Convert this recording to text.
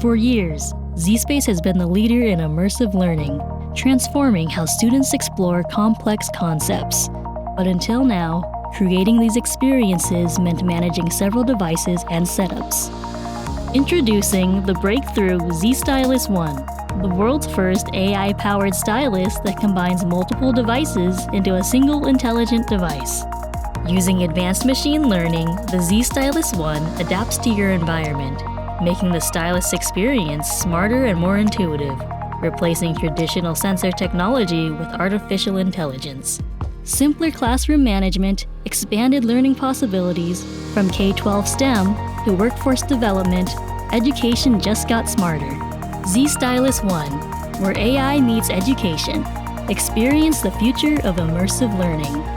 For years, zSpace has been the leader in immersive learning, transforming how students explore complex concepts. But until now, creating these experiences meant managing several devices and setups. Introducing the breakthrough Z-Stylus One, the world's first AI-powered stylus that combines multiple devices into a single intelligent device. Using advanced machine learning, the Z-Stylus One adapts to your environment, making the stylus experience smarter and more intuitive, replacing traditional sensor technology with artificial intelligence. Simpler classroom management, expanded learning possibilities, from K-12 STEM to workforce development, education just got smarter. Z-Stylus One, where AI meets education. Experience the future of immersive learning.